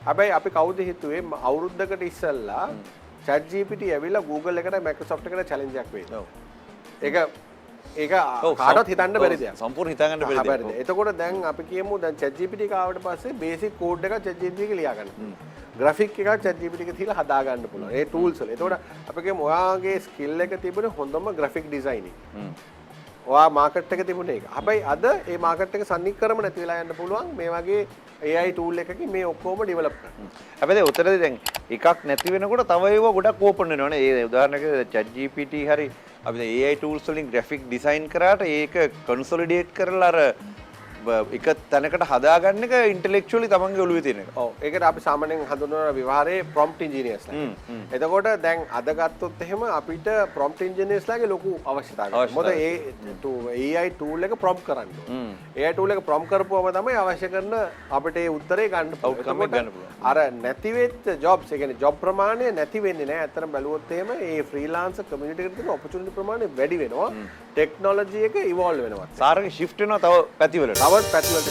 හැබැයි අපි කවුද හිතුවේ අවුරුද්දකට ඉස්සෙල්ලා chat GPT ඇවිල්ලා Google එකට Microsoft එකට challenge එකක් වෙයි. ඒක කාටවත් හිතන්න බැරි දෙයක්. සම්පූර්ණ හිතාගන්න බැරි දෙයක්. එතකොට දැන් අපි කියමු දැන් chat GPT එක ආවට පස්සේ basic code එකක් chat GPT එකේ ලියා ගන්න. graphic එකක් chat GPT එකේ තියලා හදා ගන්න පුළුවන්. ඒ tools වල. එතකොට අපි කියමු ඔයාගේ skill එක තිබුණේ හොඳම graphic designing. ඔයා මාකට් එක තිබුණේ ඒක. හැබැයි අද ඒ මාකට් එක සන්නිකරම නැති වෙලා යන්න පුළුවන් මේ වගේ AI tool එකකින් මේ ඔක්කොම develop කරන්න. හැබැයි උතරදී දැන් එකක් නැති වෙනකොට තව ඒවා ගොඩක් open වෙනවනේ. ඒ උදාහරණයකට chat GPT හරි අපි දැන් AI tools වලින් graphic design කරාට ඒක consolidate කරලා අර එක තැනකට හදාගන්න එක intellectually තමන්ගේ ඔළුවේ තියෙන එක. ඔව්. ඒකට අපි සාමාන්‍යයෙන් හඳුන්වන විවහාරයේ prompt engineers ලා. එතකොට දැන් අද ගත්තොත් එහෙම අපිට prompt engineers ලාගේ ලොකු අවශ්‍යතාවයක්. මොකද ඒ AI tool එක prompt කරන්න ඕනේ. AI tool එක prompt කරපුවම තමයි අවශ්‍ය කරන අපිට ඒ උත්තරේ ගන්න පුළුවන්. අර නැති වෙච්ච jobs, ඒ කියන්නේ job ප්‍රමාණය නැති වෙන්නේ නැහැ. අතරම බැලුවොත් එහෙම මේ freelancer community එකට තියෙන opportunity ප්‍රමාණය වැඩි වෙනවා. technology එක evolve වෙනවා. සාරගේ shift වෙනවා තව පැතිවලට. පැතිවලට